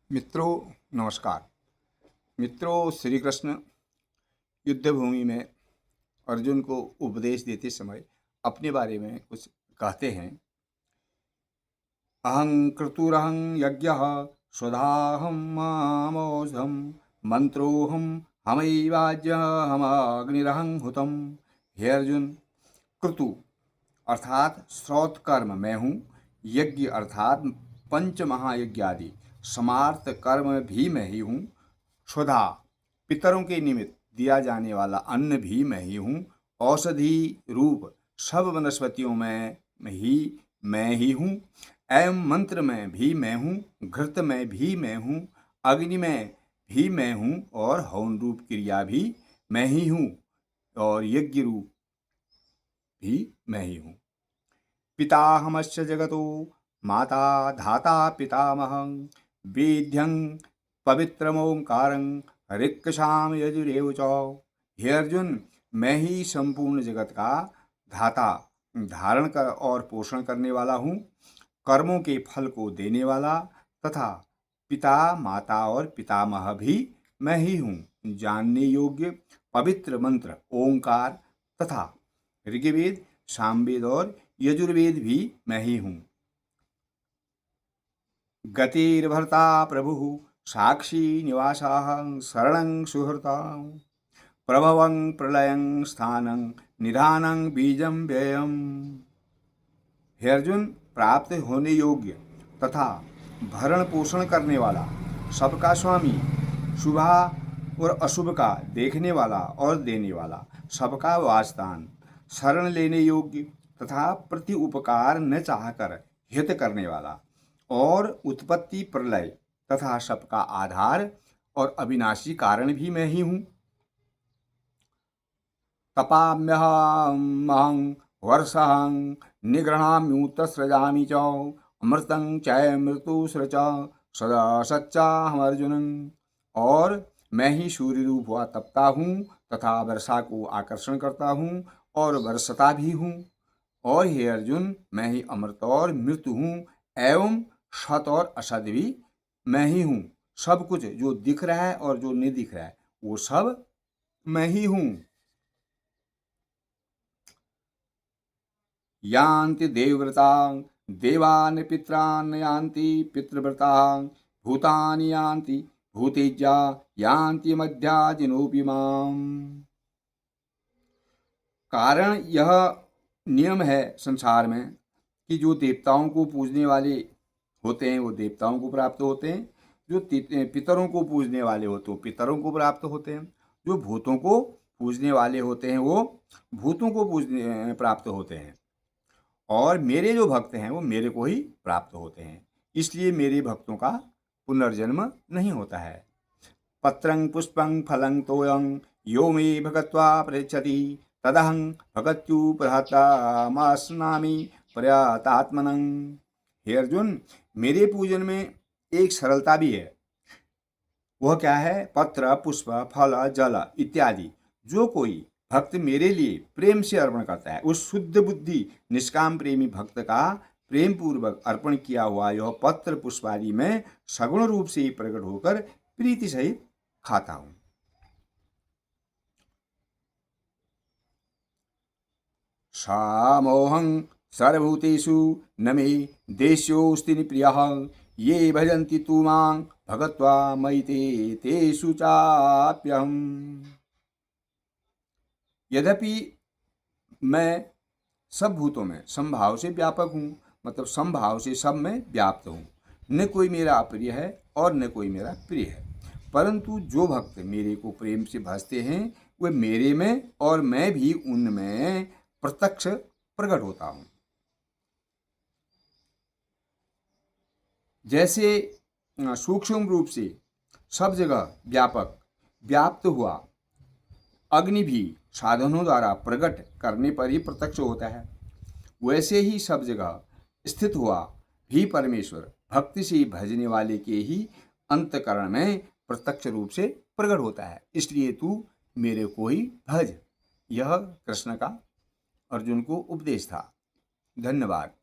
मित्रों नमस्कार। मित्रों, श्री कृष्ण युद्ध भूमि में अर्जुन को उपदेश देते समय अपने बारे में कुछ कहते हैं। अहं क्रतुरहं यज्ञः स्वधाहं मामोषधं मंत्रोहम हमैवाज्य हमग्निरहं हुतम। हे अर्जुन, क्रतु अर्थात श्रौत कर्म मैं हूँ, यज्ञ अर्थात पंच महायज्ञ आदि समार्थ कर्म भी मैं ही हूँ, स्वधा पितरों के निमित्त दिया जाने वाला अन्न भी मैं ही हूँ, औषधि रूप सब वनस्पतियों में मैं ही हूँ, एवं मंत्र में भी मैं हूँ, घृत में भी मैं हूँ, अग्नि में भी मैं हूँ और हवन रूप क्रिया भी मैं ही हूँ और यज्ञ रूप भी मैं ही हूँ। पिताहमस्य जगतो माता धाता पितामहं वेद्यं पवित्रमोंकारं ऋक्साम यजुरेव च। हे अर्जुन, मैं ही संपूर्ण जगत का धाता, धारण कर और पोषण करने वाला हूँ, कर्मों के फल को देने वाला तथा पिता माता और पितामह भी मैं ही हूँ। जानने योग्य पवित्र मंत्र ओंकार तथा ऋग्वेद, सामवेद और यजुर्वेद भी मैं ही हूँ। गतिर्भर्ता प्रभु साक्षी निवासाहं शरणं सुहृतां प्रभवं प्रलयं स्थानं निधानं बीजं व्ययम्। हे अर्जुन, प्राप्त होने योग्य तथा भरण पोषण करने वाला, सबका स्वामी, शुभ और अशुभ का देखने वाला और देने वाला, सबका वासस्थान, शरण लेने योग्य तथा प्रति उपकार न चाहकर हित करने वाला और उत्पत्ति प्रलय तथा सबका आधार और अविनाशी कारण भी मैं ही हूँ। तपाम्यहमहं वर्षहं निगृह्णाम्युतसृजामि च अमृतं चैमृतुस्र च सदा सच्चाहमर्जुनम्। और मैं ही सूर्य रूप हुआ तपता हूँ तथा वर्षा को आकर्षण करता हूँ और वर्षता भी हूँ। और हे अर्जुन, मैं ही अमृत और मृत्यु हूँ एवं सत और असत भी मैं ही हूँ। सब कुछ जो दिख रहा है और जो नहीं दिख रहा है वो सब मैं ही हूँ। यान्ति देवव्रतां देवान् पितरान् यान्ति पितृव्रतां भूतानि यान्ति भूतेज्या यान्ति मध्याजिनोऽपि माम्। कारण यह नियम है संसार में कि जो देवताओं को पूजने वाले होते हैं वो देवताओं को प्राप्त होते हैं, जो पितरों को पूजने वाले होते हैं वो पितरों को प्राप्त होते हैं, जो भूतों को पूजने वाले होते हैं वो भूतों को पूजने प्राप्त होते हैं, और मेरे जो भक्त हैं वो मेरे को ही प्राप्त होते हैं। इसलिए मेरे भक्तों का पुनर्जन्म नहीं होता है। पत्रं पुष्पं फलं तोयं यो मे भगत्वा पृच्छति तदहं भगत्युपहतामास्नामि प्रयातात्मनं। हे अर्जुन, मेरे पूजन में एक सरलता भी है। वह क्या है? पत्र, पुष्प, फल, जल इत्यादि जो कोई भक्त मेरे लिए प्रेम से अर्पण करता है, उस शुद्ध बुद्धि निष्काम प्रेमी भक्त का प्रेम पूर्वक अर्पण किया हुआ यह पत्र पुष्प आदि में सगुण रूप से प्रकट होकर प्रीति सहित खाता हूं। सामोहं सर्वभूतेषु न मे देश्योऽस्ति प्रियः ये भजन्ति तु मां भगत्वा मयि तेषु चाप्यहम्। यद्यपि मैं सब भूतों में समभाव से व्यापक हूँ, मतलब समभाव से सब में व्याप्त हूँ। न कोई मेरा अप्रिय है और न कोई मेरा प्रिय है, परंतु जो भक्त मेरे को प्रेम से भजते हैं वे मेरे में और मैं भी उनमें प्रत्यक्ष प्रकट होता हूँ। जैसे सूक्ष्म रूप से सब जगह व्याप्त हुआ अग्नि भी साधनों द्वारा प्रकट करने पर ही प्रत्यक्ष होता है, वैसे ही सब जगह स्थित हुआ भी परमेश्वर भक्ति से भजने वाले के ही अंतकरण में प्रत्यक्ष रूप से प्रकट होता है। इसलिए तू मेरे को ही भज। यह कृष्ण का अर्जुन को उपदेश था। धन्यवाद।